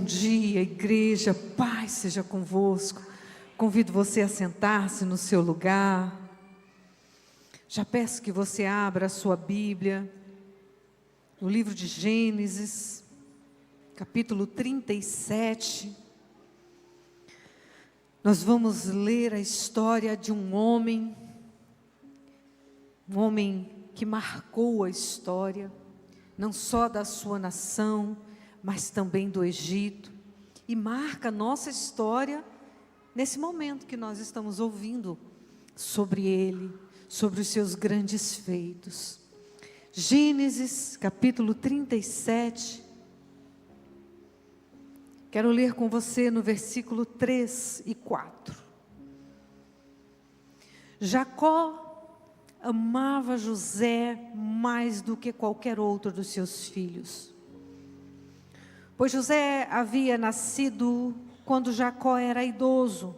dia, igreja, paz seja convosco. Convido você a sentar-se no seu lugar. Já peço que você abra a sua Bíblia, no livro de Gênesis, capítulo 37. Nós vamos ler a história de um homem que marcou a história, não só da sua nação, mas também do Egito, e marca a nossa história nesse momento que nós estamos ouvindo sobre ele, sobre os seus grandes feitos. Gênesis capítulo 37, quero ler com você no versículo 3 e 4. Jacó amava José mais do que qualquer outro dos seus filhos, pois José havia nascido quando Jacó era idoso.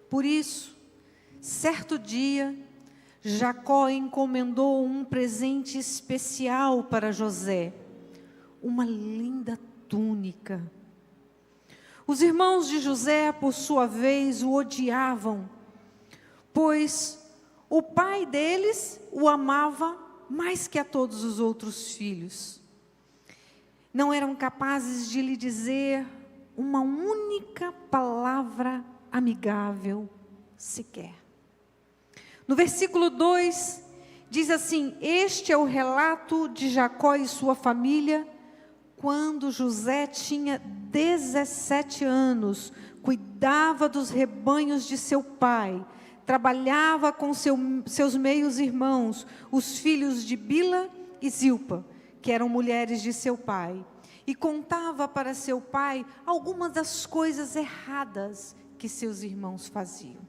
Por isso, certo dia, Jacó encomendou um presente especial para José, uma linda túnica. Os irmãos de José, por sua vez, o odiavam, pois o pai deles o amava mais que a todos os outros filhos. Não eram capazes de lhe dizer uma única palavra amigável sequer. No versículo 2, diz assim: este é o relato de Jacó e sua família, quando José tinha 17 anos, cuidava dos rebanhos de seu pai, trabalhava com seus meios irmãos, os filhos de Bila e Zilpa, que eram mulheres de seu pai, e contava para seu pai algumas das coisas erradas que seus irmãos faziam.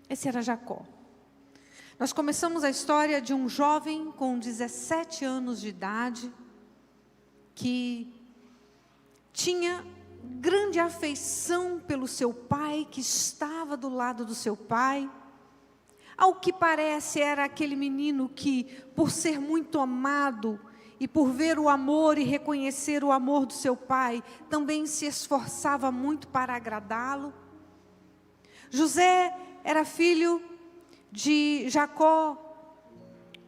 Esse era Jacó. Nós começamos a história de um jovem com 17 anos de idade, que tinha grande afeição pelo seu pai, que estava do lado do seu pai. Ao que parece, era aquele menino que, por ser muito amado, e por ver o amor e reconhecer o amor do seu pai, também se esforçava muito para agradá-lo. José era filho de Jacó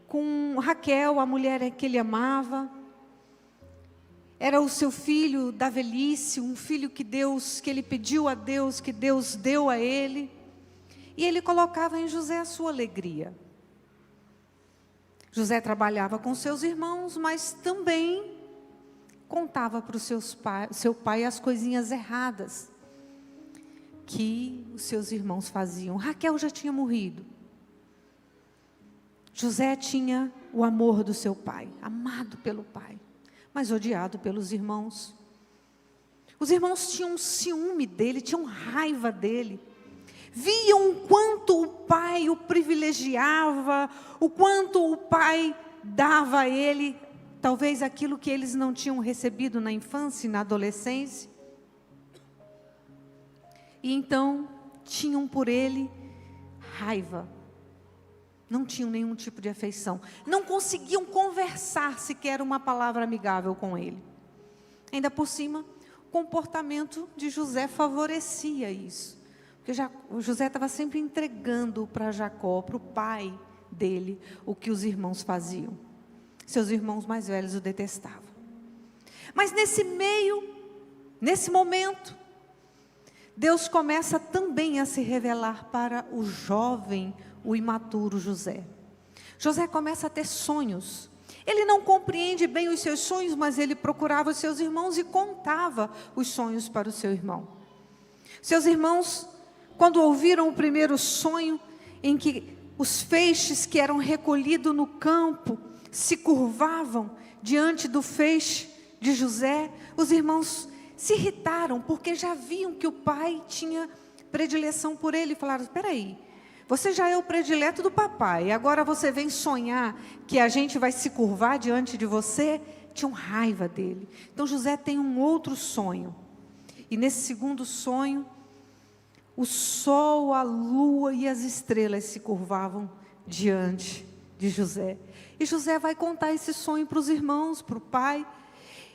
com Raquel, a mulher que ele amava. Era o seu filho da velhice, um filho que ele pediu a Deus, que Deus deu a ele. E ele colocava em José a sua alegria. José trabalhava com seus irmãos, mas também contava para o seu pai as coisinhas erradas que os seus irmãos faziam. Raquel já tinha morrido. José tinha o amor do seu pai, amado pelo pai, mas odiado pelos irmãos. Os irmãos tinham ciúme dele, tinham raiva dele. Viam o quanto o pai o privilegiava, o quanto o pai dava a ele, talvez aquilo que eles não tinham recebido na infância e na adolescência. E então, tinham por ele raiva. Não tinham nenhum tipo de afeição. Não conseguiam conversar sequer uma palavra amigável com ele. Ainda por cima, o comportamento de José favorecia isso. Porque José estava sempre entregando para Jacó, para o pai dele, o que os irmãos faziam. Seus irmãos mais velhos o detestavam. Mas nesse momento, Deus começa também a se revelar para o jovem, o imaturo José. José começa a ter sonhos. Ele não compreende bem os seus sonhos, mas ele procurava os seus irmãos e contava os sonhos para o seu irmão. Seus irmãos, quando ouviram o primeiro sonho, em que os feixes que eram recolhidos no campo se curvavam diante do feixe de José, os irmãos se irritaram, porque já viam que o pai tinha predileção por ele, e falaram: espera aí, você já é o predileto do papai, agora você vem sonhar que a gente vai se curvar diante de você? Tinham raiva dele. Então José tem um outro sonho, e nesse segundo sonho, o sol, a lua e as estrelas se curvavam diante de José. E José vai contar esse sonho para os irmãos, para o pai.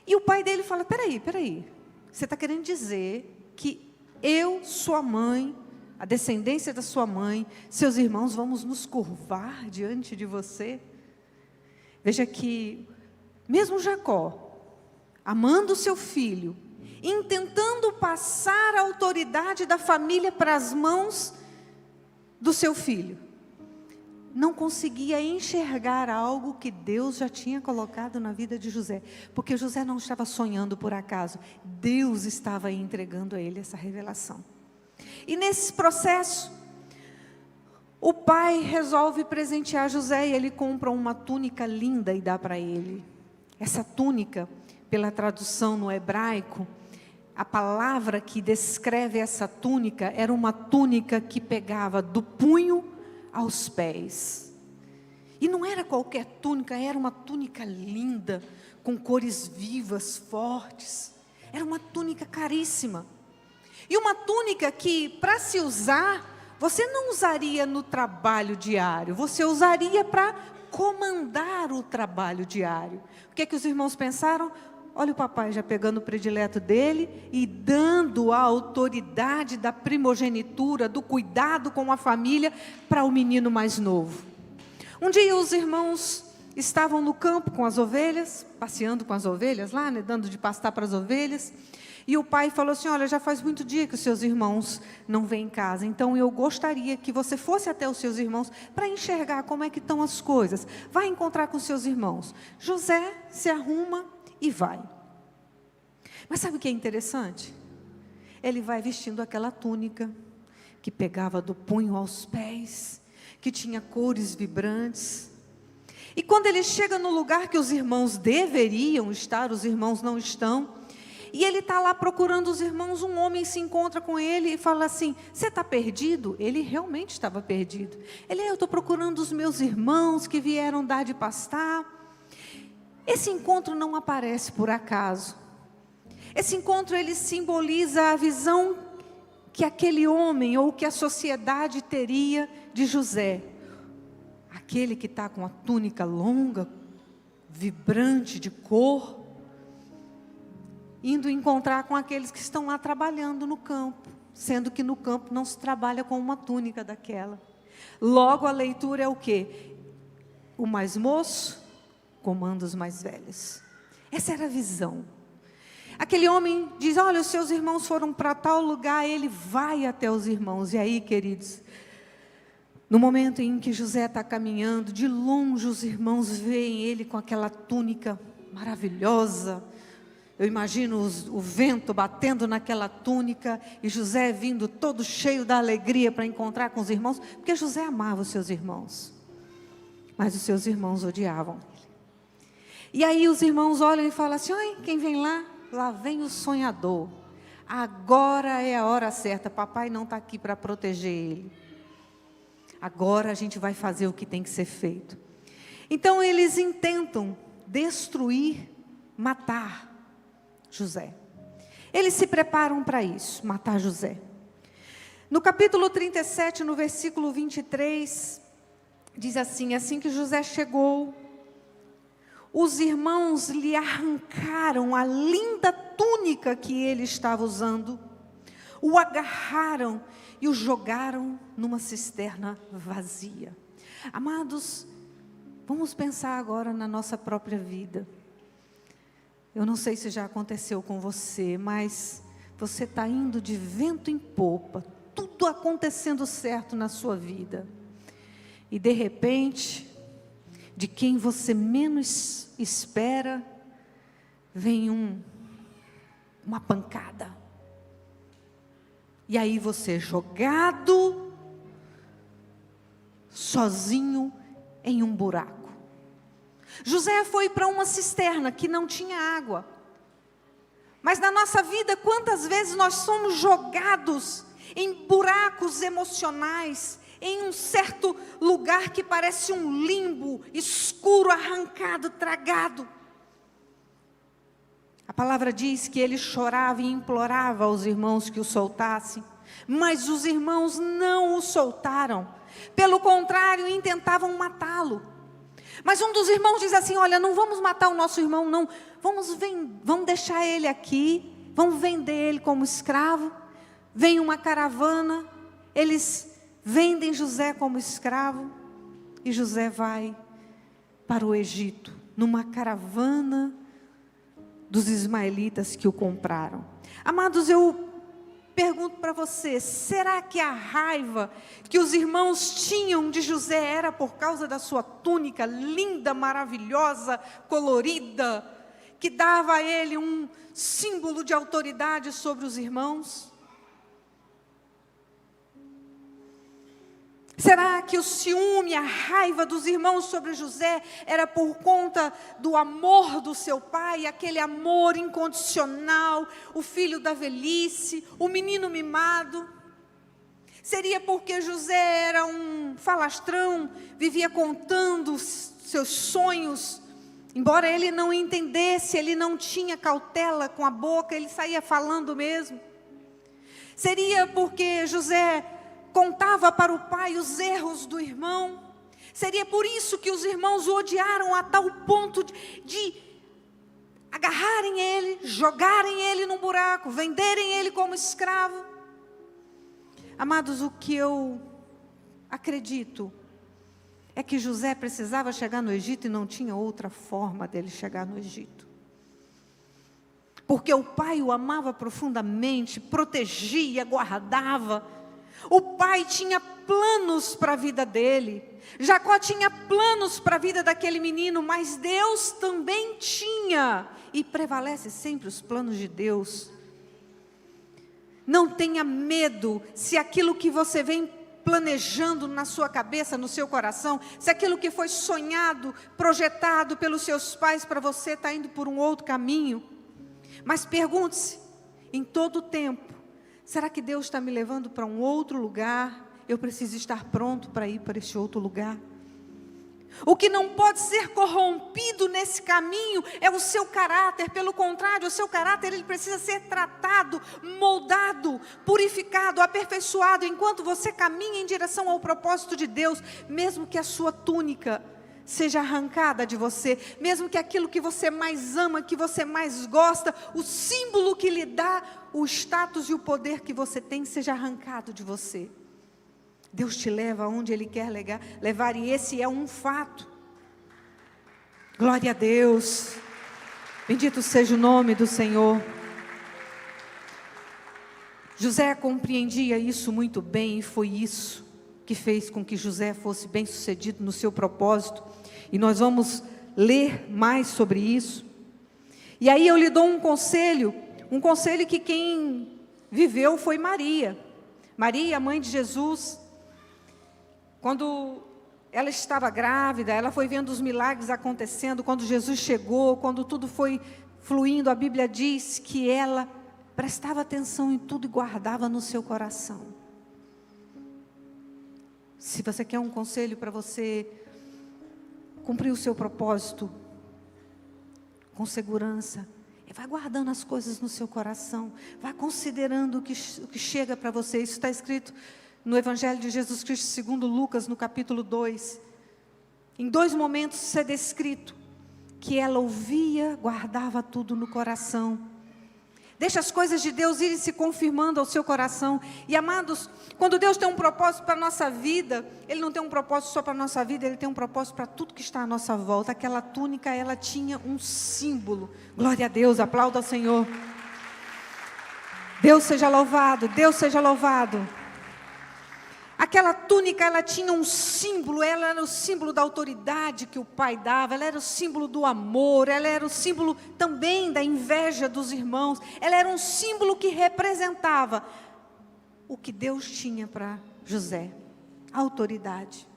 E o pai dele fala: peraí, você está querendo dizer que eu, sua mãe, a descendência da sua mãe, seus irmãos, vamos nos curvar diante de você? Veja que, mesmo Jacó, amando seu filho, intentando passar a autoridade da família para as mãos do seu filho, não conseguia enxergar algo que Deus já tinha colocado na vida de José, porque José não estava sonhando por acaso, Deus estava entregando a ele essa revelação. E nesse processo, o pai resolve presentear José e ele compra uma túnica linda e dá para ele. Essa túnica, pela tradução no hebraico, a palavra que descreve essa túnica era uma túnica que pegava do punho aos pés. E não era qualquer túnica, era uma túnica linda, com cores vivas, fortes. Era uma túnica caríssima. E uma túnica que, para se usar, você não usaria no trabalho diário, você usaria para comandar o trabalho diário. O que é que os irmãos pensaram? Olha o papai já pegando o predileto dele e dando a autoridade da primogenitura, do cuidado com a família para o menino mais novo. Um dia os irmãos estavam no campo com as ovelhas, passeando com as ovelhas lá, né, dando de pastar para as ovelhas. E o pai falou assim, olha, já faz muito dia que os seus irmãos não vêm em casa, então eu gostaria que você fosse até os seus irmãos para enxergar como é que estão as coisas. Vai encontrar com os seus irmãos. José se arruma e vai. Mas sabe o que é interessante? Ele vai vestindo aquela túnica que pegava do punho aos pés, que tinha cores vibrantes. E quando ele chega no lugar que os irmãos deveriam estar, os irmãos não estão, e ele está lá procurando os irmãos, um homem se encontra com ele e fala assim, você está perdido? Ele realmente estava perdido. Eu estou procurando os meus irmãos que vieram dar de pastar. Esse encontro não aparece por acaso. Esse encontro, ele simboliza a visão que aquele homem, ou que a sociedade teria de José. Aquele que está com a túnica longa, vibrante de cor, indo encontrar com aqueles que estão lá trabalhando no campo, sendo que no campo não se trabalha com uma túnica daquela. Logo a leitura é o quê? O mais moço comanda os mais velhos. Essa era a visão. Aquele homem diz, olha, os seus irmãos foram para tal lugar, ele vai até os irmãos. E aí, queridos, no momento em que José está caminhando, de longe os irmãos veem ele com aquela túnica maravilhosa. Eu imagino o vento batendo naquela túnica e José vindo todo cheio da alegria para encontrar com os irmãos, porque José amava os seus irmãos, mas os seus irmãos odiavam ele. E aí os irmãos olham e falam assim, oi, quem vem lá? Lá vem o sonhador. Agora é a hora certa, papai não está aqui para proteger ele. Agora a gente vai fazer o que tem que ser feito. Então eles intentam destruir, matar José. Eles se preparam para isso, matar José. No capítulo 37, no versículo 23, diz assim, assim que José chegou, os irmãos lhe arrancaram a linda túnica que ele estava usando, o agarraram e o jogaram numa cisterna vazia. Amados, vamos pensar agora na nossa própria vida. Eu não sei se já aconteceu com você, mas você está indo de vento em popa, tudo acontecendo certo na sua vida. E de repente, de quem você menos espera, vem uma pancada. E aí você é jogado, sozinho, em um buraco. José foi para uma cisterna que não tinha água. Mas na nossa vida, quantas vezes nós somos jogados em buracos emocionais, em um certo lugar que parece um limbo, escuro, arrancado, tragado. A palavra diz que ele chorava e implorava aos irmãos que o soltassem, mas os irmãos não o soltaram. Pelo contrário, intentavam matá-lo. Mas um dos irmãos diz assim, olha, não vamos matar o nosso irmão não, vamos deixar ele aqui, vão vender ele como escravo. Vem uma caravana, eles vendem José como escravo, e José vai para o Egito, numa caravana dos ismaelitas que o compraram. Amados, eu pergunto para você, será que a raiva que os irmãos tinham de José era por causa da sua túnica linda, maravilhosa, colorida, que dava a ele um símbolo de autoridade sobre os irmãos? Será que o ciúme, a raiva dos irmãos sobre José era por conta do amor do seu pai, aquele amor incondicional, o filho da velhice, o menino mimado? Seria porque José era um falastrão, vivia contando seus sonhos, embora ele não entendesse, ele não tinha cautela com a boca, ele saía falando mesmo? Seria porque José contava para o pai os erros do irmão? Seria por isso que os irmãos o odiaram a tal ponto de agarrarem ele, jogarem ele num buraco, venderem ele como escravo? Amados, o que eu acredito é que José precisava chegar no Egito e não tinha outra forma dele chegar no Egito. Porque o pai o amava profundamente, protegia, guardava. O pai tinha planos para a vida dele. Jacó tinha planos para a vida daquele menino, mas Deus também tinha. E prevalece sempre os planos de Deus. Não tenha medo se aquilo que você vem planejando na sua cabeça, no seu coração, se aquilo que foi sonhado, projetado pelos seus pais para você está indo por um outro caminho. Mas pergunte-se, em todo o tempo, será que Deus está me levando para um outro lugar? Eu preciso estar pronto para ir para esse outro lugar. O que não pode ser corrompido nesse caminho é o seu caráter. Pelo contrário, o seu caráter ele precisa ser tratado, moldado, purificado, aperfeiçoado, enquanto você caminha em direção ao propósito de Deus, mesmo que a sua túnica seja arrancada de você, mesmo que aquilo que você mais ama, que você mais gosta, o símbolo que lhe dá o status e o poder que você tem, seja arrancado de você. Deus te leva aonde Ele quer levar, e esse é um fato. Glória a Deus. Bendito seja o nome do Senhor. José compreendia isso muito bem, e foi isso que fez com que José fosse bem sucedido no seu propósito. E nós vamos ler mais sobre isso. E aí eu lhe dou um conselho que quem viveu foi Maria. Maria, mãe de Jesus. Quando ela estava grávida, ela foi vendo os milagres acontecendo. Quando Jesus chegou, quando tudo foi fluindo, a Bíblia diz que ela prestava atenção em tudo e guardava no seu coração. Se você quer um conselho para você cumprir o seu propósito com segurança, vai guardando as coisas no seu coração, vai considerando o que chega para você. Isso está escrito no Evangelho de Jesus Cristo segundo Lucas, no capítulo 2. Em 2 momentos isso é descrito, que ela ouvia, guardava tudo no coração. Deixa as coisas de Deus irem se confirmando ao seu coração. E amados, quando Deus tem um propósito para a nossa vida, Ele não tem um propósito só para a nossa vida, Ele tem um propósito para tudo que está à nossa volta. Aquela túnica, ela tinha um símbolo. Glória a Deus, aplauda ao Senhor. Deus seja louvado, Deus seja louvado. Aquela túnica, ela tinha um símbolo, ela era o símbolo da autoridade que o pai dava, ela era o símbolo do amor, ela era o símbolo também da inveja dos irmãos, ela era um símbolo que representava o que Deus tinha para José, a autoridade.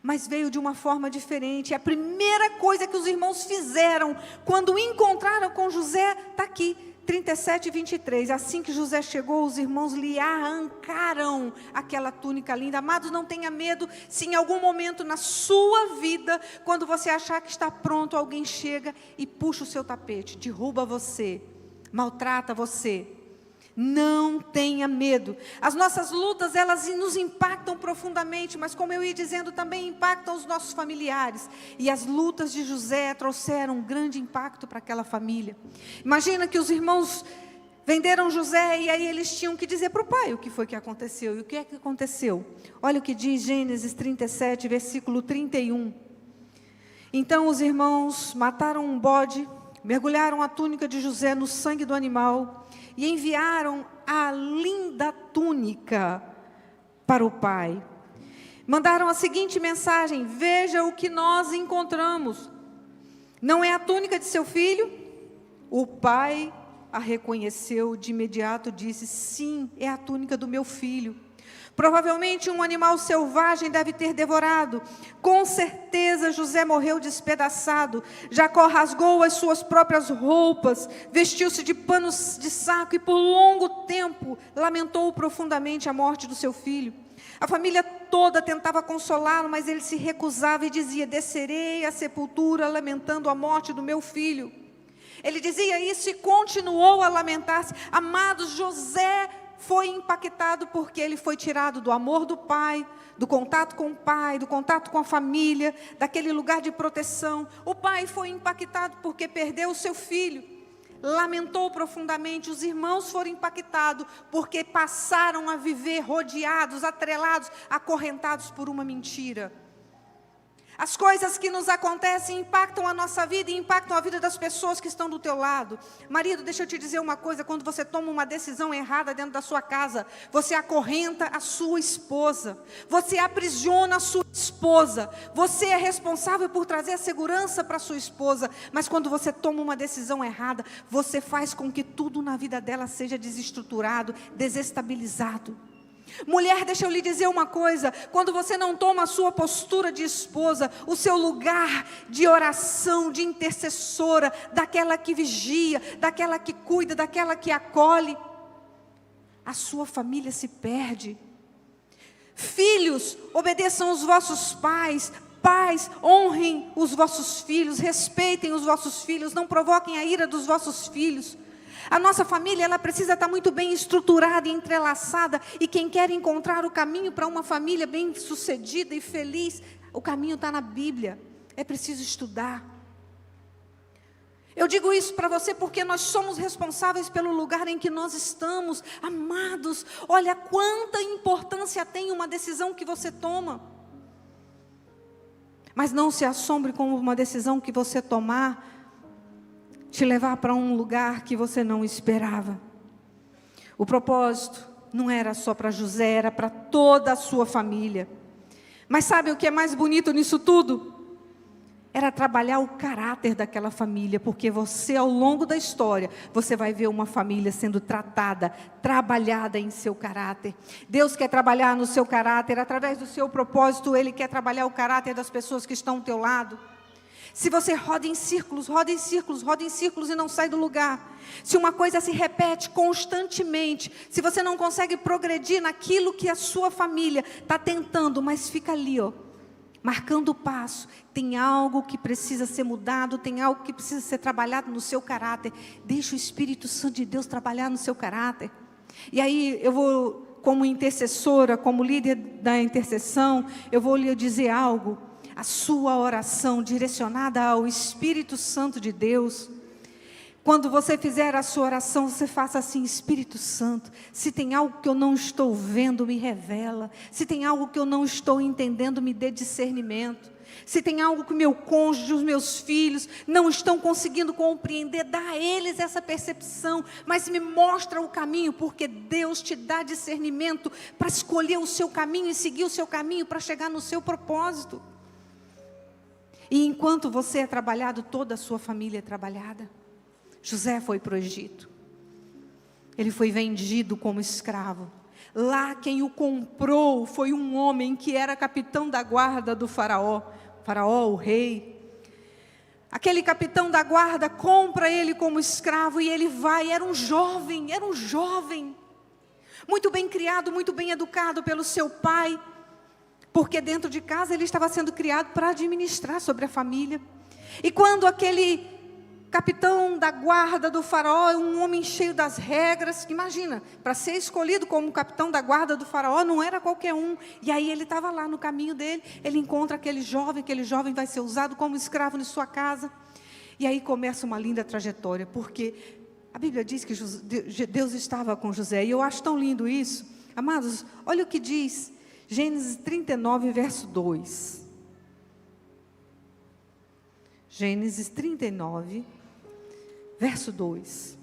Mas veio de uma forma diferente. A primeira coisa que os irmãos fizeram, quando encontraram com José, está aqui. 37 e 23, assim que José chegou, os irmãos lhe arrancaram aquela túnica linda. Amados, não tenha medo, se em algum momento na sua vida, quando você achar que está pronto, alguém chega e puxa o seu tapete, derruba você, maltrata você. Não tenha medo. As nossas lutas, elas nos impactam profundamente, mas como eu ia dizendo, também impactam os nossos familiares. E as lutas de José trouxeram um grande impacto para aquela família. Imagina que os irmãos Venderam José e aí eles tinham que dizer para o pai o que foi que aconteceu. E o que é que aconteceu? Olha o que diz Gênesis 37, versículo 31. Então os irmãos mataram um bode, mergulharam a túnica de José no sangue do animal e enviaram a linda túnica para o pai. Mandaram a seguinte mensagem: veja o que nós encontramos. Não é a túnica de seu filho? O pai a reconheceu de imediato, disse: sim, é a túnica do meu filho. Provavelmente um animal selvagem deve ter devorado. Com certeza José morreu despedaçado. Jacó rasgou as suas próprias roupas, vestiu-se de panos de saco e por longo tempo lamentou profundamente a morte do seu filho. A família toda tentava consolá-lo, mas ele se recusava e dizia: descerei à sepultura lamentando a morte do meu filho. Ele dizia isso e continuou a lamentar-se. Amados, José foi impactado porque ele foi tirado do amor do pai, do contato com o pai, do contato com a família, daquele lugar de proteção. O pai foi impactado porque perdeu o seu filho, lamentou profundamente. Os irmãos foram impactados porque passaram a viver rodeados, atrelados, acorrentados por uma mentira. As coisas que nos acontecem impactam a nossa vida e impactam a vida das pessoas que estão do teu lado. Marido, deixa eu te dizer uma coisa: quando você toma uma decisão errada dentro da sua casa, você acorrenta a sua esposa, você aprisiona a sua esposa, você é responsável por trazer a segurança para a sua esposa, mas quando você toma uma decisão errada, você faz com que tudo na vida dela seja desestruturado, desestabilizado. Mulher, deixa eu lhe dizer uma coisa: quando você não toma a sua postura de esposa, o seu lugar de oração, de intercessora, daquela que vigia, daquela que cuida, daquela que acolhe, a sua família se perde. Filhos, obedeçam os vossos pais. Pais, honrem os vossos filhos, respeitem os vossos filhos, não provoquem a ira dos vossos filhos. A nossa família, ela precisa estar muito bem estruturada e entrelaçada, e quem quer encontrar o caminho para uma família bem sucedida e feliz, o caminho está na Bíblia, é preciso estudar. Eu digo isso para você porque nós somos responsáveis pelo lugar em que nós estamos. Amados, olha quanta importância tem uma decisão que você toma. Mas não se assombre com uma decisão que você tomar te levar para um lugar que você não esperava. O propósito não era só para José, era para toda a sua família. Mas sabe o que é mais bonito nisso tudo? Era trabalhar o caráter daquela família, porque você, ao longo da história, você vai ver uma família sendo tratada, trabalhada em seu caráter. Deus quer trabalhar no seu caráter, através do seu propósito, Ele quer trabalhar o caráter das pessoas que estão ao teu lado. Se você roda em círculos, roda em círculos, roda em círculos e não sai do lugar. Se uma coisa se repete constantemente, se você não consegue progredir naquilo que a sua família está tentando, mas fica ali, ó, marcando o passo, tem algo que precisa ser mudado, tem algo que precisa ser trabalhado no seu caráter. Deixa o Espírito Santo de Deus trabalhar no seu caráter. E aí eu vou, como intercessora, como líder da intercessão, eu vou lhe dizer algo. A sua oração direcionada ao Espírito Santo de Deus. Quando você fizer a sua oração, você faça assim: Espírito Santo, se tem algo que eu não estou vendo, me revela. Se tem algo que eu não estou entendendo, me dê discernimento. Se tem algo que o meu cônjuge, os meus filhos não estão conseguindo compreender, dá a eles essa percepção, mas me mostra o caminho, porque Deus te dá discernimento para escolher o seu caminho e seguir o seu caminho para chegar no seu propósito. E enquanto você é trabalhado, toda a sua família é trabalhada. José foi para o Egito. Ele foi vendido como escravo. Lá quem o comprou foi um homem que era capitão da guarda do faraó. Faraó, o rei. Aquele capitão da guarda compra ele como escravo e ele vai. Era um jovem. Muito bem criado, muito bem educado pelo seu pai. Porque dentro de casa ele estava sendo criado para administrar sobre a família. E quando aquele capitão da guarda do faraó, um homem cheio das regras, imagina, para ser escolhido como capitão da guarda do faraó, não era qualquer um. E aí ele estava lá no caminho dele, ele encontra aquele jovem vai ser usado como escravo em sua casa. E aí começa uma linda trajetória, porque A Bíblia diz que Deus estava com José, e eu acho tão lindo isso. Amados, olha o que diz Gênesis 39, verso 2. Gênesis 39, verso 2.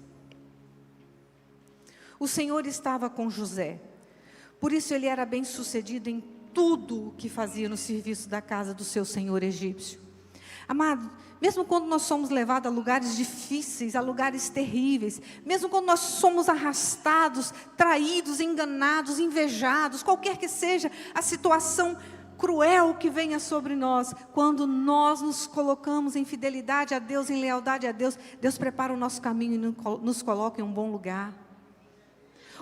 O Senhor estava com José, por isso ele era bem sucedido em tudo o que fazia no serviço da casa do seu senhor egípcio. Amado, mesmo quando nós somos levados a lugares difíceis, a lugares terríveis, mesmo quando nós somos arrastados, traídos, enganados, invejados, qualquer que seja a situação cruel que venha sobre nós, quando nós nos colocamos em fidelidade a Deus, em lealdade a Deus, Deus prepara o nosso caminho e nos coloca em um bom lugar.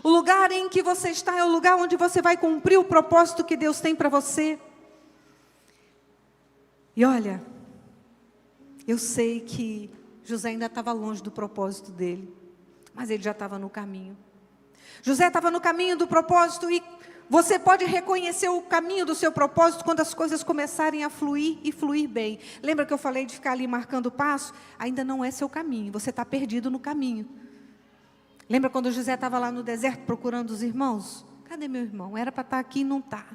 O lugar em que você está é o lugar onde você vai cumprir o propósito que Deus tem para você. E olha, eu sei que José ainda estava longe do propósito dele, mas ele já estava no caminho. José estava no caminho do propósito, e você pode reconhecer o caminho do seu propósito quando as coisas começarem a fluir e fluir bem. Lembra que eu falei de ficar ali marcando o passo? Ainda não é seu caminho, você está perdido no caminho. Lembra quando José estava lá no deserto procurando os irmãos? Cadê meu irmão? Era para estar aqui e não está.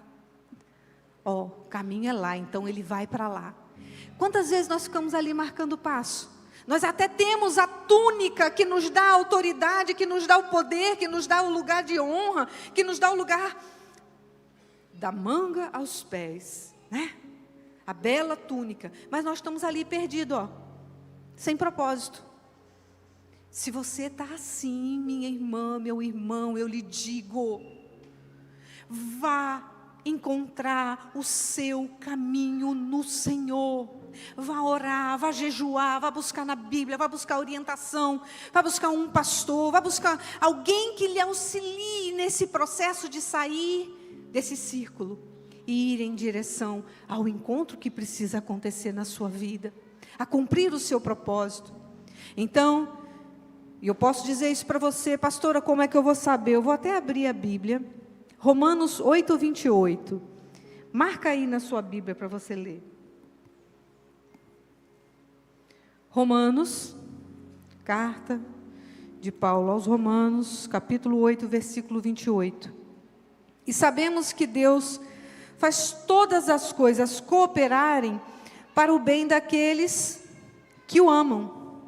Ó, o caminho é lá, então ele vai para lá. Quantas vezes nós ficamos ali marcando o passo? Nós até temos a túnica que nos dá a autoridade, que nos dá o poder, que nos dá o lugar de honra, que nos dá o lugar da manga aos pés, né? A bela túnica. Mas nós estamos ali perdidos, ó, sem propósito. Se você está assim, minha irmã, meu irmão, eu lhe digo, vá encontrar o seu caminho no Senhor. Vá orar, vá jejuar, vá buscar na Bíblia, vá buscar orientação, vá buscar um pastor, vá buscar alguém que lhe auxilie nesse processo de sair desse círculo e ir em direção ao encontro que precisa acontecer na sua vida, a cumprir o seu propósito. Então, eu posso dizer isso para você, pastora, como é que eu vou saber? Eu vou até abrir a Bíblia, Romanos 8, 28. Marca aí na sua Bíblia para você ler. Romanos, carta de Paulo aos Romanos, capítulo 8, versículo 28. E sabemos que Deus faz todas as coisas cooperarem para o bem daqueles que o amam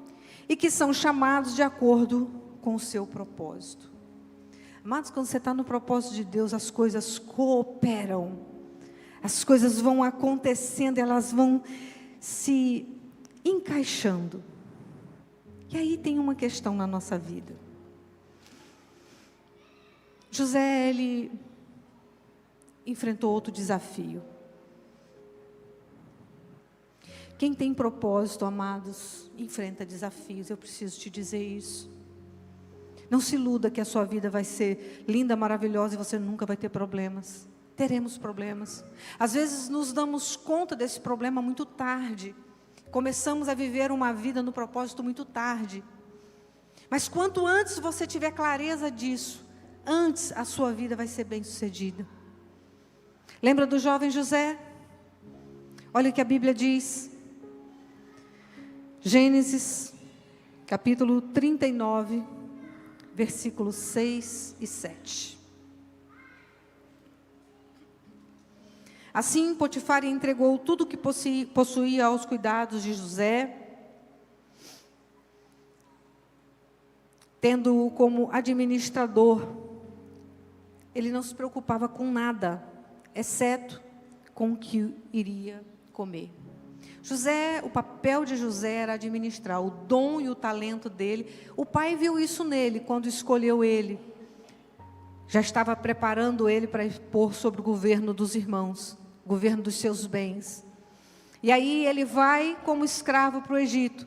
e que são chamados de acordo com o seu propósito. Amados, quando você está no propósito de Deus, as coisas cooperam, as coisas vão acontecendo, elas vão se encaixando. E aí tem uma questão na nossa vida. José, ele enfrentou outro desafio. Quem tem propósito, amados, enfrenta desafios. Eu preciso te dizer isso. Não se iluda que a sua vida vai ser linda, maravilhosa e você nunca vai ter problemas. Teremos problemas. Às vezes nos damos conta desse problema muito tarde. Começamos a viver uma vida no propósito muito tarde. Mas quanto antes você tiver clareza disso, antes a sua vida vai ser bem-sucedida. Lembra do jovem José? Olha o que a Bíblia diz. Gênesis, capítulo 39, versículos 6 e 7. Assim, Potifar entregou tudo que possuía aos cuidados de José, tendo-o como administrador. Ele não se preocupava com nada, exceto com o que iria comer. José, o papel de José era administrar o dom e o talento dele. O pai viu isso nele quando escolheu ele. Já estava preparando ele para pôr sobre o governo dos irmãos, o governo dos seus bens. E aí ele vai como escravo para o Egito.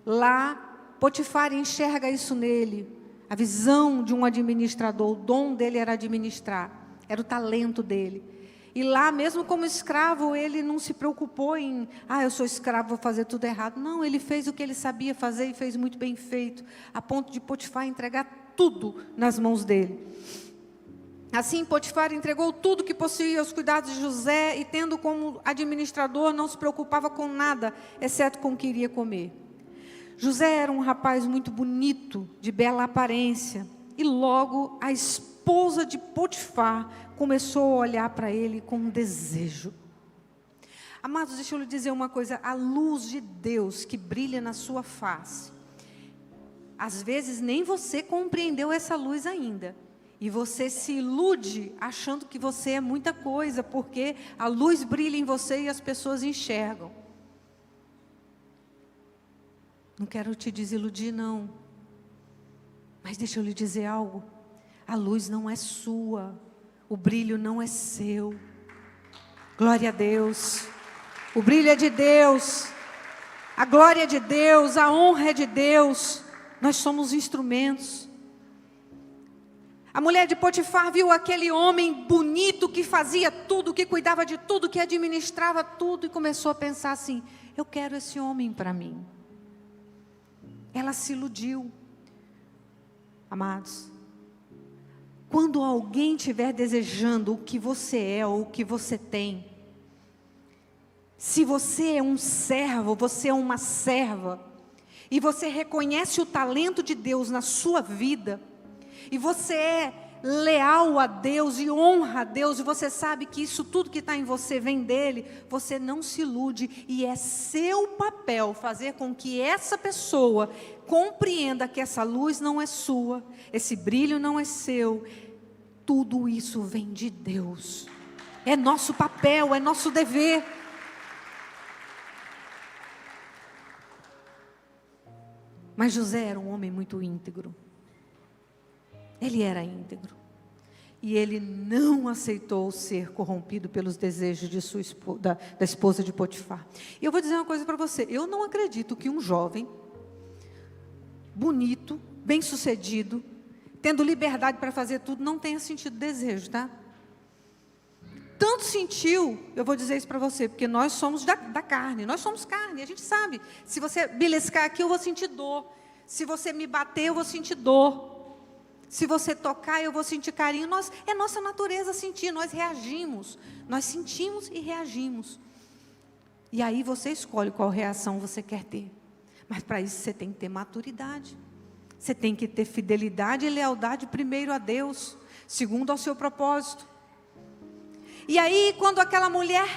Lá, Potifar enxerga isso nele, a visão de um administrador. O dom dele era administrar, era o talento dele. E lá, mesmo como escravo, ele não se preocupou em, eu sou escravo, vou fazer tudo errado. Não, ele fez o que ele sabia fazer e fez muito bem feito, a ponto de Potifar entregar tudo nas mãos dele. Assim, Potifar entregou tudo que possuía aos cuidados de José e, tendo como administrador, não se preocupava com nada, exceto com o que iria comer. José era um rapaz muito bonito, de bela aparência. E logo a esposa de Potifar começou a olhar para ele com desejo. Amados, deixa eu lhe dizer uma coisa. A luz de Deus que brilha na sua face, às vezes nem você compreendeu essa luz ainda. E você se ilude achando que você é muita coisa, porque a luz brilha em você e as pessoas enxergam. Não quero te desiludir, não. Mas deixa eu lhe dizer algo. A luz não é sua. O brilho não é seu. Glória a Deus. O brilho é de Deus. A glória é de Deus. A honra é de Deus. Nós somos instrumentos. A mulher de Potifar viu aquele homem bonito que fazia tudo, que cuidava de tudo, que administrava tudo, e começou a pensar assim: eu quero esse homem para mim. Ela se iludiu. Amados, quando alguém estiver desejando o que você é ou o que você tem, se você é um servo, você é uma serva, e você reconhece o talento de Deus na sua vida, e você é leal a Deus e honra a Deus, e você sabe que isso tudo que está em você vem dele, você não se ilude, e é seu papel fazer com que essa pessoa compreenda que essa luz não é sua, esse brilho não é seu, tudo isso vem de Deus. É nosso papel, é nosso dever. Mas José era um homem muito íntegro. Ele era íntegro. E ele não aceitou ser corrompido pelos desejos de da esposa de Potifar. E eu vou dizer uma coisa para você. Eu não acredito que um jovem, bonito, bem-sucedido, tendo liberdade para fazer tudo, não tenha sentido desejo, tá? Tanto sentiu, eu vou dizer isso para você, porque nós somos da carne. Nós somos carne, a gente sabe. Se você beliscar aqui, eu vou sentir dor. Se você me bater, eu vou sentir dor. Se você tocar, eu vou sentir carinho. É nossa natureza sentir, nós reagimos. Nós sentimos e reagimos. E aí você escolhe qual reação você quer ter. Mas para isso você tem que ter maturidade. Você tem que ter fidelidade e lealdade primeiro a Deus, segundo ao seu propósito. E aí quando aquela mulher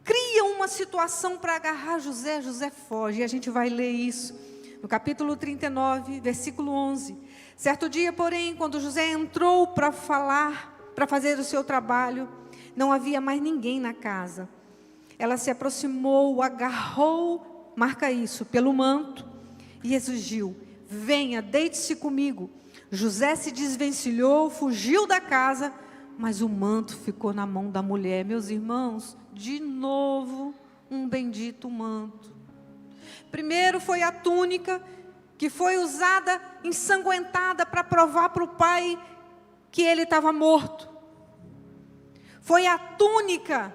cria uma situação para agarrar José, José foge. E a gente vai ler isso no capítulo 39, versículo 11. Certo dia, porém, quando José entrou para fazer o seu trabalho, não havia mais ninguém na casa. Ela se aproximou, agarrou, marca isso, pelo manto, e exigiu: venha, deite-se comigo. José se desvencilhou, fugiu da casa, mas o manto ficou na mão da mulher. Meus irmãos, de novo, um bendito manto. Primeiro foi a túnica, que foi usada, ensanguentada, para provar para o pai que ele estava morto. Foi a túnica,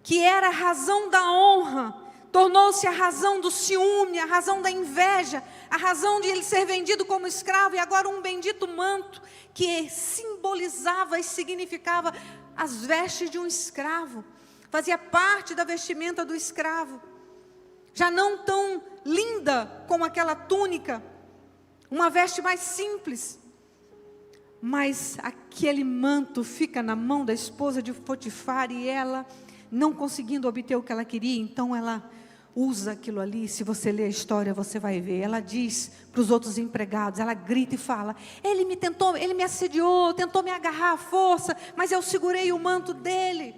que era a razão da honra, tornou-se a razão do ciúme, a razão da inveja, a razão de ele ser vendido como escravo, e agora um bendito manto, que simbolizava e significava as vestes de um escravo, fazia parte da vestimenta do escravo. Já não tão linda como aquela túnica, uma veste mais simples, mas aquele manto fica na mão da esposa de Potifar, e ela, não conseguindo obter o que ela queria, então ela usa aquilo ali. Se você ler a história, você vai ver. Ela diz para os outros empregados, ela grita e fala: ele me assediou, tentou me agarrar à força, mas eu segurei o manto dele.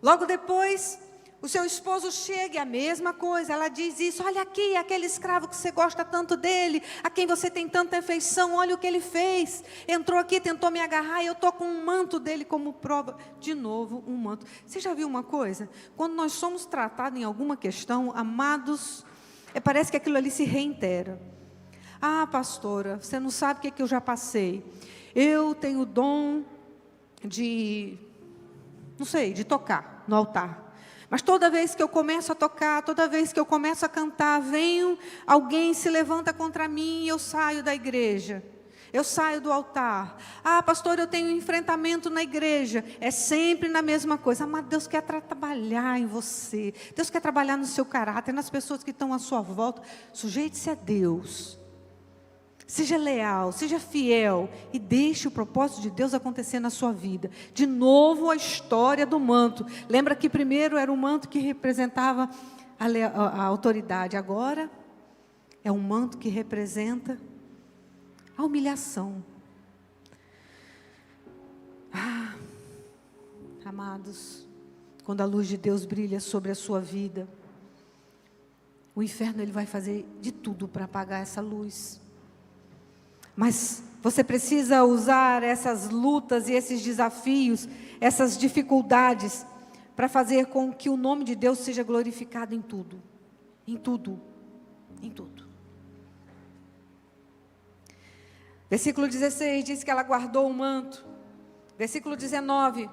Logo depois, o seu esposo chega, e a mesma coisa, ela diz isso: olha aqui, aquele escravo que você gosta tanto dele, a quem você tem tanta afeição, olha o que ele fez, entrou aqui, tentou me agarrar, e eu estou com um manto dele como prova. De novo, um manto. Você já viu uma coisa? Quando nós somos tratados em alguma questão, amados, parece que aquilo ali se reitera. Ah, pastora, você não sabe o que eu já passei. Eu tenho o dom de, não sei, de tocar no altar. Mas toda vez que eu começo a tocar, toda vez que eu começo a cantar, alguém se levanta contra mim e eu saio da igreja. Eu saio do altar. Ah, pastor, eu tenho um enfrentamento na igreja. É sempre na mesma coisa. Mas Deus quer trabalhar em você. Deus quer trabalhar no seu caráter, nas pessoas que estão à sua volta. Sujeite-se a Deus. Seja leal, seja fiel e deixe o propósito de Deus acontecer na sua vida. De novo a história do manto. Lembra que primeiro era um manto que representava a autoridade. Agora é um manto que representa a humilhação. Amados, quando a luz de Deus brilha sobre a sua vida, o inferno ele vai fazer de tudo para apagar essa luz. Mas você precisa usar essas lutas e esses desafios, essas dificuldades, para fazer com que o nome de Deus seja glorificado em tudo. Em tudo. Em tudo. Versículo 16 diz que ela guardou o manto. Versículo 19.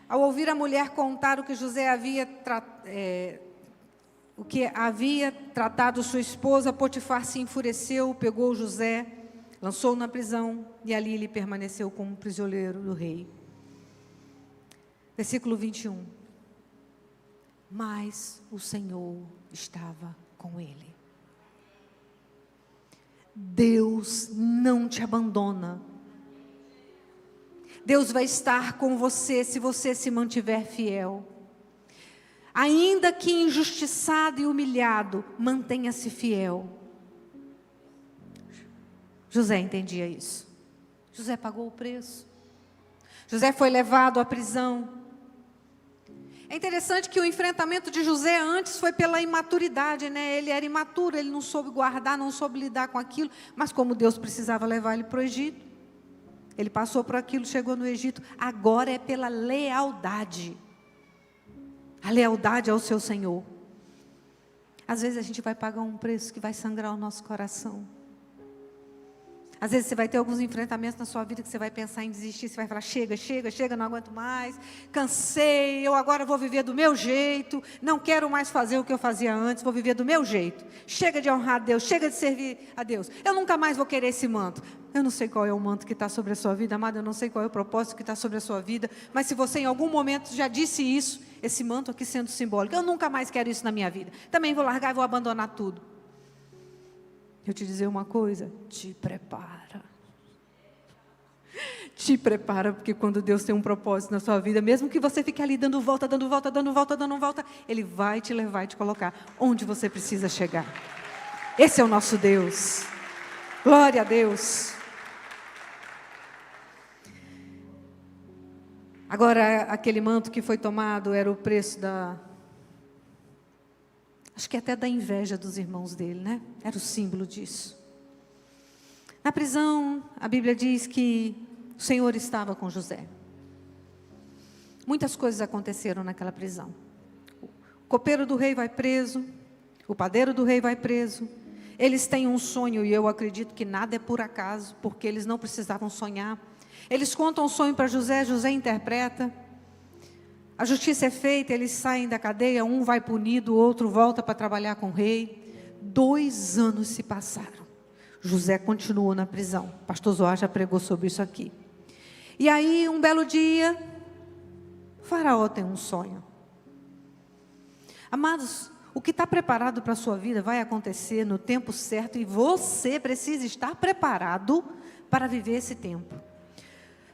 Ao ouvir a mulher contar o que José havia tratado sua esposa, Potifar se enfureceu, pegou José, lançou-o na prisão e ali ele permaneceu como prisioneiro do rei. Versículo 21. Mas o Senhor estava com ele. Deus não te abandona. Deus vai estar com você se você se mantiver fiel. Ainda que injustiçado e humilhado, mantenha-se fiel. José entendia isso. José pagou o preço. José foi levado à prisão. É interessante que o enfrentamento de José antes foi pela imaturidade, né? Ele era imaturo, ele não soube guardar, não soube lidar com aquilo. Mas como Deus precisava levar ele para o Egito, ele passou por aquilo, chegou no Egito. Agora é pela lealdade. A lealdade ao seu Senhor. Às vezes a gente vai pagar um preço que vai sangrar o nosso coração. Às vezes você vai ter alguns enfrentamentos na sua vida que você vai pensar em desistir, você vai falar, chega, não aguento mais, cansei, eu agora vou viver do meu jeito, não quero mais fazer o que eu fazia antes, vou viver do meu jeito. Chega de honrar a Deus, chega de servir a Deus. Eu nunca mais vou querer esse manto. Eu não sei qual é o manto que está sobre a sua vida, amado, eu não sei qual é o propósito que está sobre a sua vida, mas se você em algum momento já disse isso, esse manto aqui sendo simbólico, eu nunca mais quero isso na minha vida. Também vou largar e vou abandonar tudo. Eu te dizer uma coisa, te prepara. Te prepara, porque quando Deus tem um propósito na sua vida, mesmo que você fique ali dando volta, Ele vai te levar e te colocar onde você precisa chegar. Esse é o nosso Deus. Glória a Deus. Agora, aquele manto que foi tomado era o preço acho que até da inveja dos irmãos dele, né? Era o símbolo disso. Na prisão, a Bíblia diz que o Senhor estava com José. Muitas coisas aconteceram naquela prisão. O copeiro do rei vai preso, o padeiro do rei vai preso. Eles têm um sonho e eu acredito que nada é por acaso, porque eles não precisavam sonhar. Eles contam o sonho para José, José interpreta. A justiça é feita, eles saem da cadeia, um vai punido, o outro volta para trabalhar com o rei. 2 anos se passaram. José continuou na prisão. Pastor Zoar já pregou sobre isso aqui. E aí, um belo dia, o faraó tem um sonho. Amados, o que está preparado para a sua vida vai acontecer no tempo certo e você precisa estar preparado para viver esse tempo.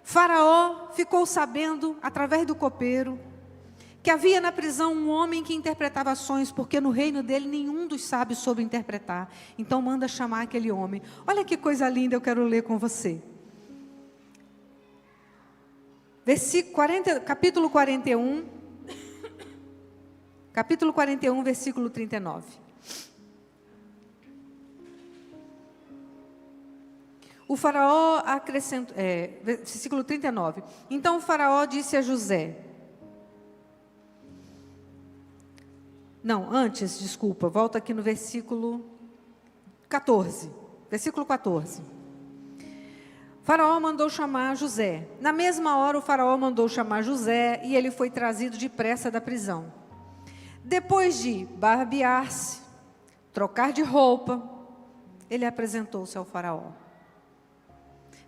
Faraó ficou sabendo, através do copeiro, que havia na prisão um homem que interpretava sonhos, porque no reino dele nenhum dos sábios soube interpretar. Então manda chamar aquele homem. Olha que coisa linda, eu quero ler com você. Capítulo 41, versículo 39. O faraó acrescentou, versículo 39. Então o faraó disse a José, volta aqui no versículo 14. Versículo 14. O faraó mandou chamar José. Na mesma hora o faraó mandou chamar José e ele foi trazido depressa da prisão. Depois de barbear-se, trocar de roupa, ele apresentou-se ao faraó.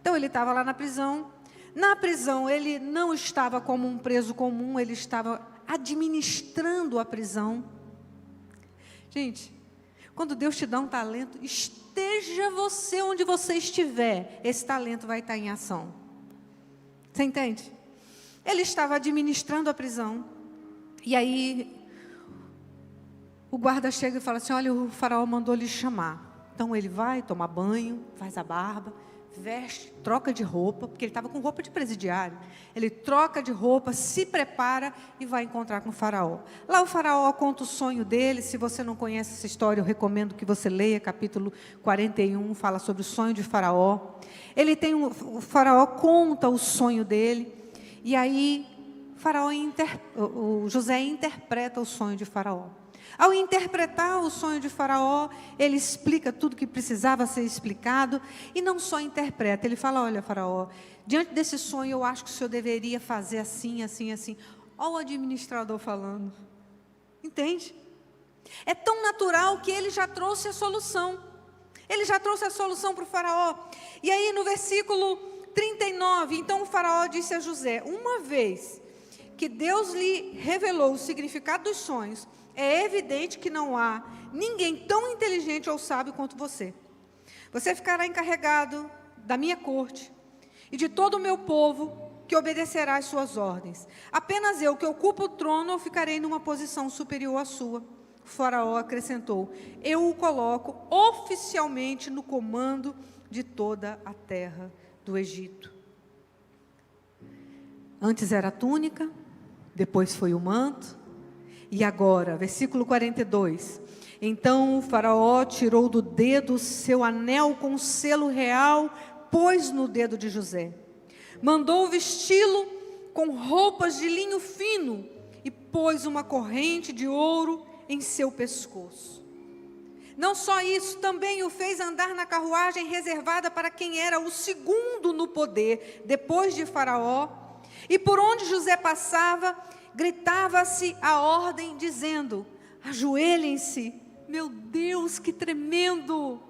Então ele estava lá na prisão. Na prisão ele não estava como um preso comum, ele estava administrando a prisão. Gente, quando Deus te dá um talento, esteja você onde você estiver, esse talento vai estar em ação. Você entende? Ele estava administrando a prisão. E aí o guarda chega e fala assim: olha, o faraó mandou lhe chamar. Então ele vai, toma banho, faz a barba, veste, troca de roupa, porque ele estava com roupa de presidiário. Ele troca de roupa, se prepara e vai encontrar com o faraó. Lá o faraó conta o sonho dele. Se você não conhece essa história, eu recomendo que você leia, capítulo 41, fala sobre o sonho de faraó. O faraó conta o sonho dele, e aí o José interpreta o sonho de faraó. Ao interpretar o sonho de faraó, ele explica tudo que precisava ser explicado, e não só interpreta, ele fala: olha, faraó, diante desse sonho eu acho que o senhor deveria fazer assim, assim, assim. Olha o administrador falando, entende? É tão natural que ele já trouxe a solução, para o faraó. E aí no versículo 39, então o faraó disse a José: uma vez que Deus lhe revelou o significado dos sonhos, é evidente que não há ninguém tão inteligente ou sábio quanto você. Você ficará encarregado da minha corte e de todo o meu povo que obedecerá às suas ordens. Apenas eu, que ocupo o trono, eu ficarei numa posição superior à sua. O faraó acrescentou: eu o coloco oficialmente no comando de toda a terra do Egito. Antes era a túnica, depois foi o manto, e agora, versículo 42, então o faraó tirou do dedo seu anel com o selo real, pôs no dedo de José, mandou vesti-lo com roupas de linho fino e pôs uma corrente de ouro em seu pescoço. Não só isso, também o fez andar na carruagem reservada para quem era o segundo no poder, depois de Faraó, e por onde José passava, gritava-se a ordem, dizendo: ajoelhem-se. Meu Deus, que tremendo!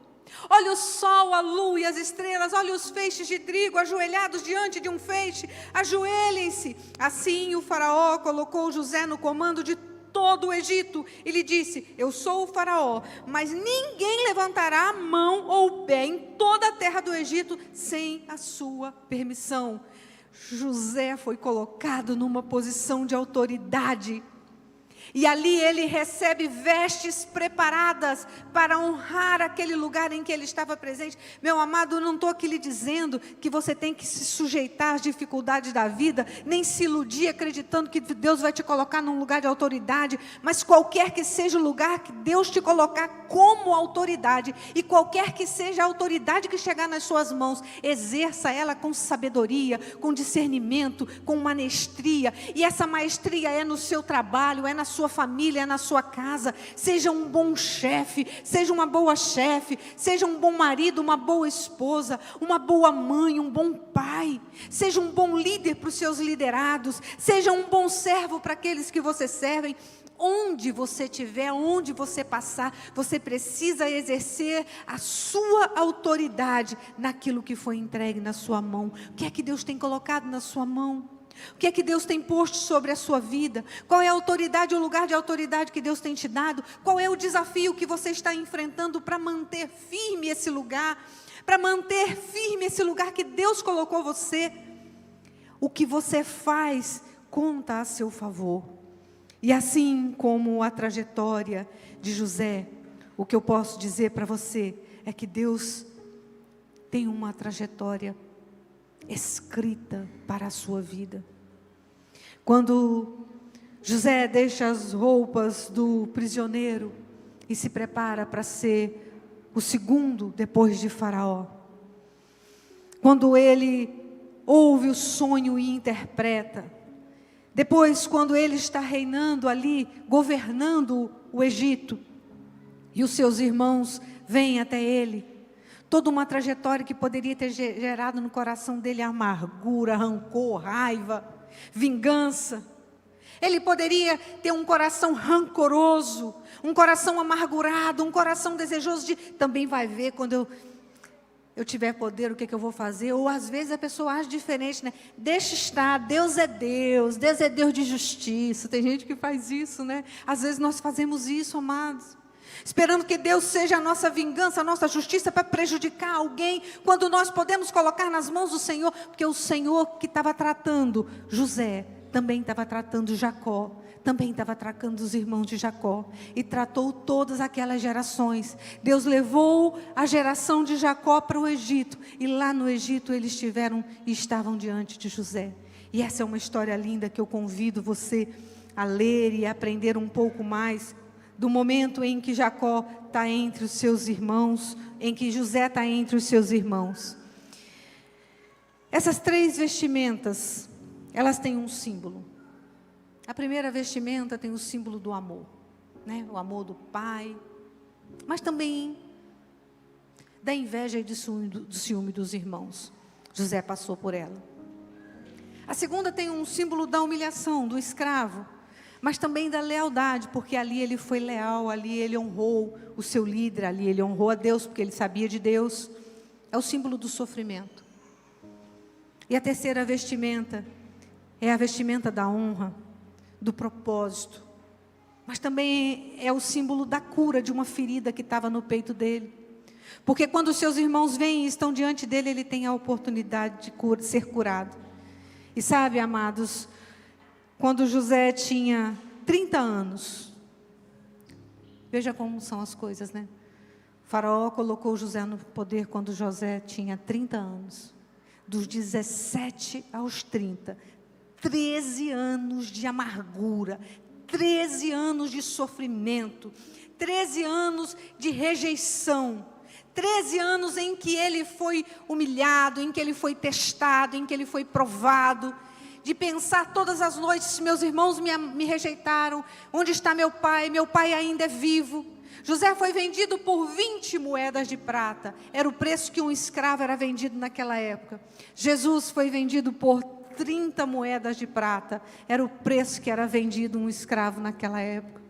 Olha o sol, a lua e as estrelas, olha os feixes de trigo ajoelhados diante de um feixe, ajoelhem-se. Assim o faraó colocou José no comando de todo o Egito e lhe disse: eu sou o faraó, mas ninguém levantará a mão ou o pé em toda a terra do Egito sem a sua permissão. José foi colocado numa posição de autoridade, e ali ele recebe vestes preparadas para honrar aquele lugar em que ele estava presente. Meu amado, eu não estou aqui lhe dizendo que você tem que se sujeitar às dificuldades da vida, nem se iludir acreditando que Deus vai te colocar num lugar de autoridade, mas qualquer que seja o lugar que Deus te colocar como autoridade, e qualquer que seja a autoridade que chegar nas suas mãos, exerça ela com sabedoria, com discernimento, com maestria. E essa maestria é no seu trabalho, é na sua família, é na sua casa. Seja um bom chefe, seja uma boa chefe, seja um bom marido, uma boa esposa, uma boa mãe, um bom pai. Seja um bom líder para os seus liderados, seja um bom servo para aqueles que você servem. Onde você estiver, onde você passar, você precisa exercer a sua autoridade naquilo que foi entregue na sua mão. O que é que Deus tem colocado na sua mão? O que é que Deus tem posto sobre a sua vida? Qual é a autoridade, o lugar de autoridade que Deus tem te dado? Qual é o desafio que você está enfrentando para manter firme esse lugar? Para manter firme esse lugar que Deus colocou você? O que você faz conta a seu favor. E assim como a trajetória de José, o que eu posso dizer para você é que Deus tem uma trajetória escrita para a sua vida. Quando José deixa as roupas do prisioneiro e se prepara para ser o segundo depois de Faraó, quando ele ouve o sonho e interpreta, depois quando ele está reinando ali, governando o Egito, e os seus irmãos vêm até ele, toda uma trajetória que poderia ter gerado no coração dele amargura, rancor, raiva, vingança. Ele poderia ter um coração rancoroso, um coração amargurado, um coração desejoso de... Também vai ver quando eu eu tiver poder, o que eu vou fazer? Ou às vezes a pessoa age diferente, né? Deixa estar, Deus é Deus de justiça. Tem gente que faz isso, né? Às vezes nós fazemos isso, amados. Esperando que Deus seja a nossa vingança, a nossa justiça para prejudicar alguém, quando nós podemos colocar nas mãos do Senhor, porque o Senhor que estava tratando José, também estava tratando Jacó, também estava tratando os irmãos de Jacó, e tratou todas aquelas gerações. Deus levou a geração de Jacó para o Egito, e lá no Egito eles estavam diante de José. E essa é uma história linda que eu convido você a ler e a aprender um pouco mais, do momento em que Jacó está entre os seus irmãos, em que José está entre os seus irmãos. Essas 3 vestimentas, elas têm um símbolo. A primeira vestimenta tem o símbolo do amor, né? O amor do pai, mas também da inveja e do ciúme dos irmãos. José passou por ela. A segunda tem um símbolo da humilhação, do escravo, mas também da lealdade, porque ali ele foi leal, ali ele honrou o seu líder, ali ele honrou a Deus, porque ele sabia de Deus. É o símbolo do sofrimento. E a terceira vestimenta é a vestimenta da honra, do propósito, mas também é o símbolo da cura de uma ferida que estava no peito dele. Porque quando os seus irmãos vêm e estão diante dele, ele tem a oportunidade de ser curado. E sabe, amados, quando José tinha 30 anos, veja como são as coisas, né? O faraó colocou José no poder quando José tinha 30 anos. Dos 17 aos 30, 13 anos de amargura, 13 anos de sofrimento, 13 anos de rejeição, 13 anos em que ele foi humilhado, em que ele foi testado, em que ele foi provado, de pensar todas as noites: meus irmãos me rejeitaram, onde está meu pai ainda é vivo. José foi vendido por 20 moedas de prata, era o preço que um escravo era vendido naquela época. Jesus foi vendido por 30 moedas de prata, era o preço que era vendido um escravo naquela época.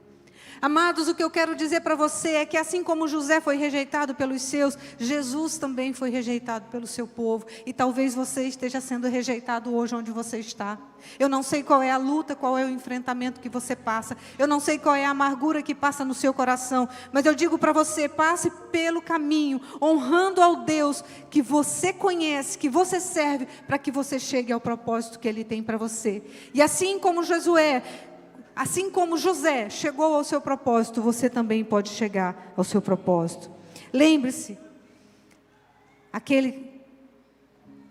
Amados, o que eu quero dizer para você é que assim como José foi rejeitado pelos seus, Jesus também foi rejeitado pelo seu povo. E talvez você esteja sendo rejeitado hoje onde você está. Eu não sei qual é a luta, qual é o enfrentamento que você passa. Eu não sei qual é a amargura que passa no seu coração. Mas eu digo para você, passe pelo caminho, honrando ao Deus que você conhece, que você serve, para que você chegue ao propósito que Ele tem para você. E assim como José chegou ao seu propósito, você também pode chegar ao seu propósito. Lembre-se, aquele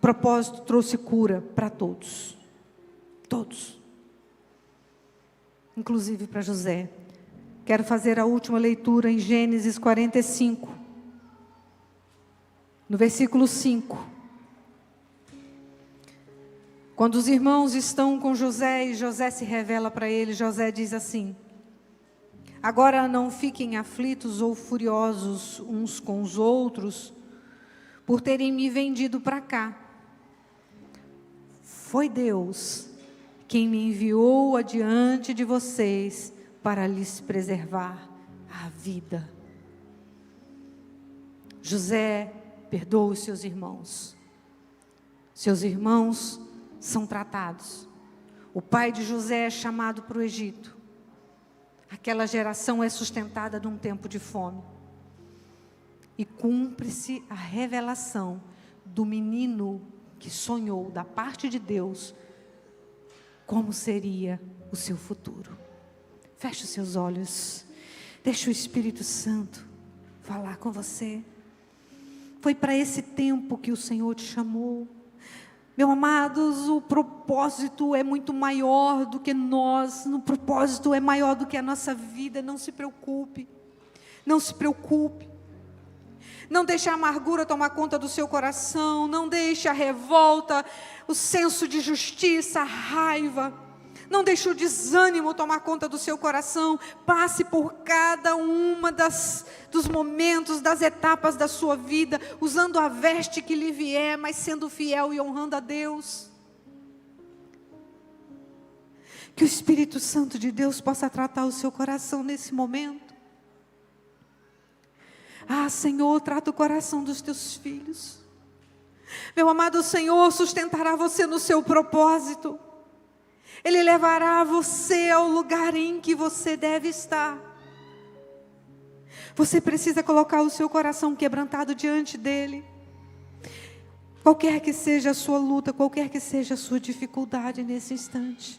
propósito trouxe cura para todos. Todos. Inclusive para José. Quero fazer a última leitura em Gênesis 45. No versículo 5. Quando os irmãos estão com José e José se revela para eles, José diz assim: agora não fiquem aflitos ou furiosos uns com os outros, por terem me vendido para cá. Foi Deus quem me enviou adiante de vocês para lhes preservar a vida. José perdoa os seus irmãos. Seus irmãos são tratados. O pai de José é chamado para o Egito. Aquela geração é sustentada num tempo de fome. E cumpre-se a revelação do menino que sonhou da parte de Deus como seria o seu futuro. Feche os seus olhos. Deixa o Espírito Santo falar com você. Foi para esse tempo que o Senhor te chamou. Meus amados, o propósito é muito maior do que nós. O propósito é maior do que a nossa vida. Não se preocupe. Não se preocupe. Não deixe a amargura tomar conta do seu coração. Não deixe a revolta, o senso de justiça, a raiva. Não deixe o desânimo tomar conta do seu coração. Passe por cada uma dos momentos, das etapas da sua vida, usando a veste que lhe vier, mas sendo fiel e honrando a Deus. Que o Espírito Santo de Deus possa tratar o seu coração nesse momento. Ah, Senhor, trata o coração dos teus filhos. Meu amado, o Senhor sustentará você no seu propósito. Ele levará você ao lugar em que você deve estar. Você precisa colocar o seu coração quebrantado diante dEle. Qualquer que seja a sua luta, qualquer que seja a sua dificuldade nesse instante,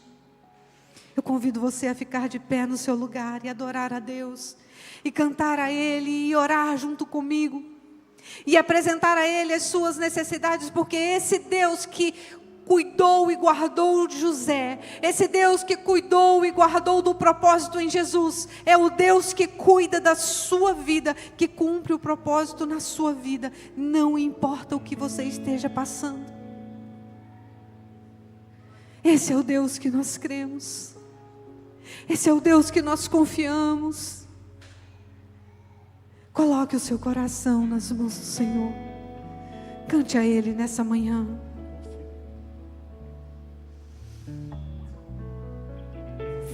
eu convido você a ficar de pé no seu lugar e adorar a Deus, e cantar a Ele, e orar junto comigo, e apresentar a Ele as suas necessidades, porque esse Deus que cuidou e guardou de José, esse Deus que cuidou e guardou do propósito em Jesus, é o Deus que cuida da sua vida, que cumpre o propósito na sua vida, não importa o que você esteja passando. Esse é o Deus que nós cremos, esse é o Deus que nós confiamos. Coloque o seu coração nas mãos do Senhor, cante a Ele nessa manhã.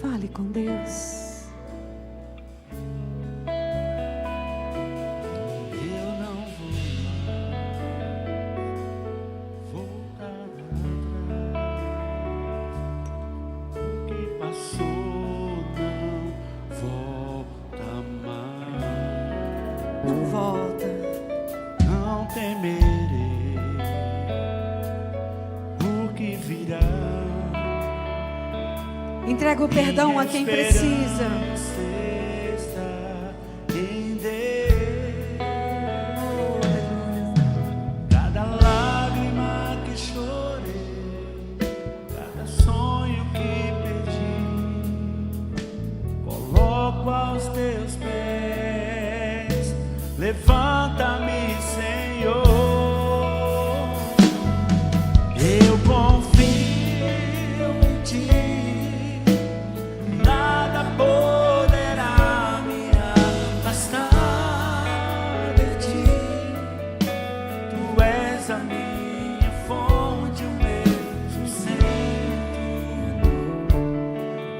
Fale com Deus. Eu não vou voltar atrás. O que passou não volta mais. Não volta. Não temerei o que virá. Entrega o perdão a quem precisa. Cada lágrima que chorei, cada sonho que perdi, coloco aos teus pés. Levanta-me, Senhor. Eu confio em Ti. Poderá me afastar de Ti. Tu és a minha fonte, o meu sustento,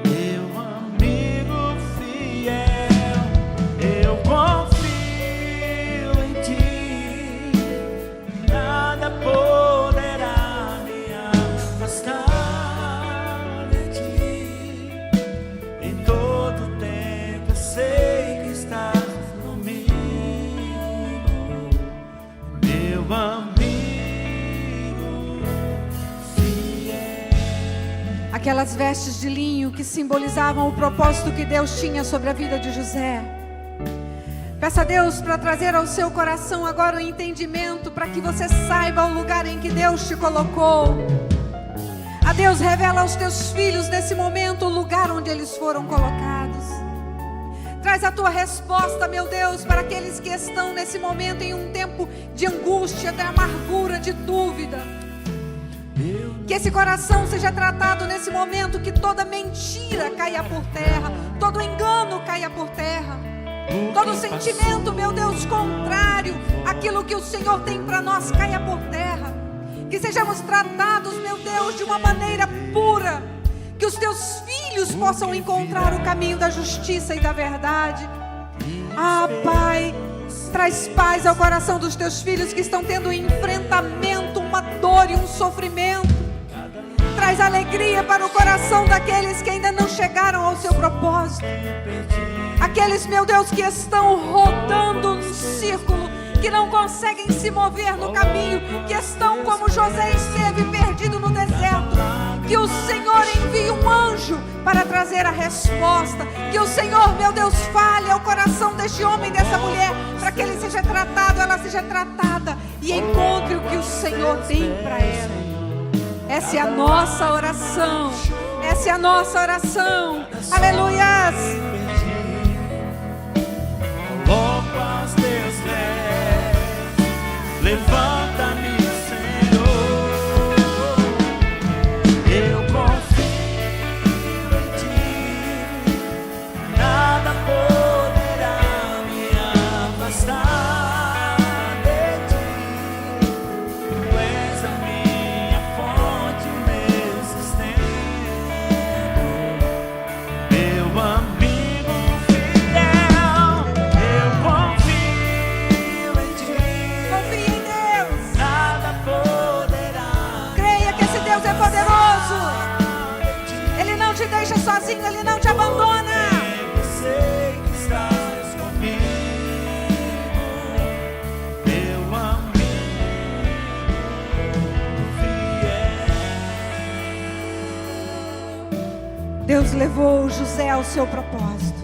meu amigo fiel. Eu confio em Ti. Nada poderá me afastar. Sei que estás comigo, meu amigo fiel. Aquelas vestes de linho que simbolizavam o propósito que Deus tinha sobre a vida de José. Peça a Deus para trazer ao seu coração agora o entendimento, para que você saiba o lugar em que Deus te colocou. A Deus, revela aos teus filhos nesse momento o lugar onde eles foram colocados. Traz a tua resposta, meu Deus, para aqueles que estão nesse momento em um tempo de angústia, de amargura, de dúvida. Que esse coração seja tratado nesse momento, que toda mentira caia por terra, todo engano caia por terra, todo sentimento, meu Deus, contrário àquilo que o Senhor tem para nós caia por terra. Que sejamos tratados, meu Deus, de uma maneira pura, que os teus filhos possam encontrar o caminho da justiça e da verdade. Ah, Pai, traz paz ao coração dos teus filhos que estão tendo um enfrentamento, uma dor e um sofrimento. Traz alegria para o coração daqueles que ainda não chegaram ao seu propósito. Aqueles, meu Deus, que estão rodando no círculo, que não conseguem se mover no caminho, que estão como José esteve perdido no deserto. Que o Senhor envie um anjo para trazer a resposta. Que o Senhor, meu Deus, fale ao coração deste homem, dessa mulher, para que ele seja tratado, ela seja tratada e encontre o que o Senhor tem para ela. Essa é a nossa oração. Essa é a nossa oração. Aleluias. Coloco aos teus pés. Levanta-me, Senhor. Eu confio em Ti. Nada poderá me afastar de Ti. Tu és a minha fonte, o meu sustento, meu amigo fiel. Eu confio em Ti. Confie em Deus. sozinho, Ele não te abandona. Eu sei que estás comigo, meu amigo fiel. Deus levou José ao seu propósito.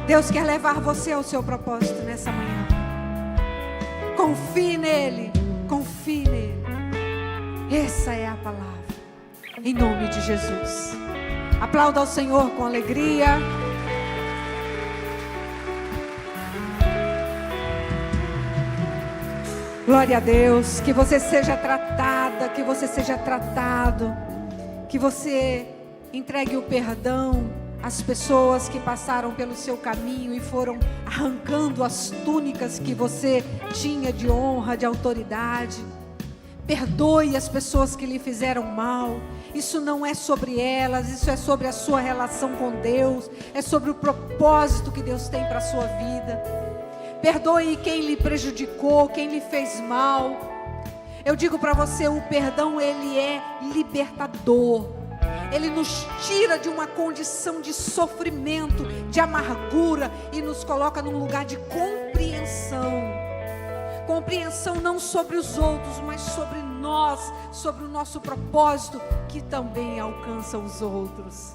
Deus quer levar você ao seu propósito nessa manhã. Confie nele, confie nele. Essa é a palavra, em nome de Jesus. Aplauda ao Senhor com alegria. Glória a Deus. Que você seja tratada, que você seja tratado, que você entregue o perdão às pessoas que passaram pelo seu caminho e foram arrancando as túnicas que você tinha de honra, de autoridade. Perdoe as pessoas que lhe fizeram mal. Isso não é sobre elas, isso é sobre a sua relação com Deus, é sobre o propósito que Deus tem para a sua vida. Perdoe quem lhe prejudicou, quem lhe fez mal. Eu digo para você, o perdão, ele é libertador. Ele nos tira de uma condição de sofrimento, de amargura, e nos coloca num lugar de compreensão. Compreensão não sobre os outros, mas sobre nós, sobre o nosso propósito, que também alcança os outros.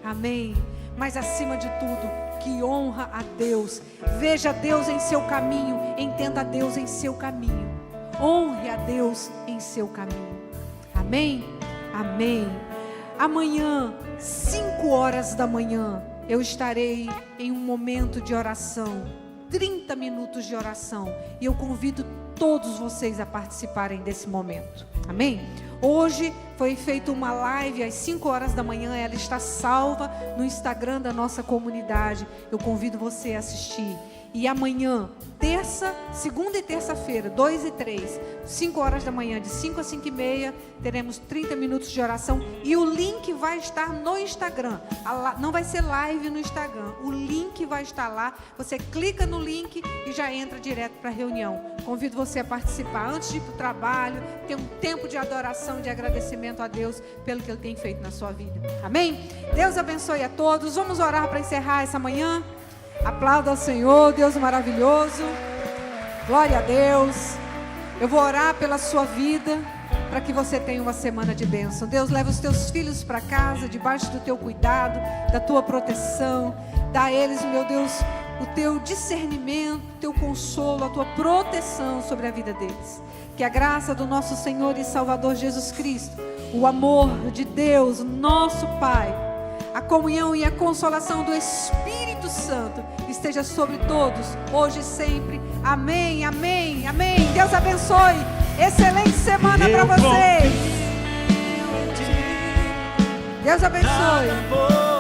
Amém? Mas acima de tudo, que honra a Deus. Veja Deus em seu caminho, entenda Deus em seu caminho. Honre a Deus em seu caminho. Amém? Amém. Amanhã, 5 horas da manhã, eu estarei em um momento de oração. 30 minutos de oração. E eu convido todos vocês a participarem desse momento. Amém? Hoje foi feita uma live às 5 horas da manhã. Ela está salva no Instagram da nossa comunidade. Eu convido você a assistir. E amanhã, segunda e terça-feira, 2 e 3, 5 horas da manhã, de 5 a 5 e meia, teremos 30 minutos de oração. E o link vai estar no Instagram. Não vai ser live no Instagram. O link vai estar lá. Você clica no link e já entra direto para a reunião. Convido você a participar antes de ir para o trabalho. Ter um tempo de adoração, de agradecimento a Deus pelo que Ele tem feito na sua vida. Amém? Deus abençoe a todos. Vamos orar para encerrar essa manhã. Aplauda ao Senhor, Deus maravilhoso. Glória a Deus. Eu vou orar pela sua vida, para que você tenha uma semana de bênção. Deus, leva os teus filhos para casa, debaixo do teu cuidado, da tua proteção. Dá a eles, meu Deus, o teu discernimento, o teu consolo, a tua proteção sobre a vida deles. Que a graça do nosso Senhor e Salvador Jesus Cristo, o amor de Deus, nosso Pai, a comunhão e a consolação do Espírito Santo esteja sobre todos, hoje e sempre. Amém, amém, amém. Deus abençoe. Excelente semana para vocês. Deus abençoe.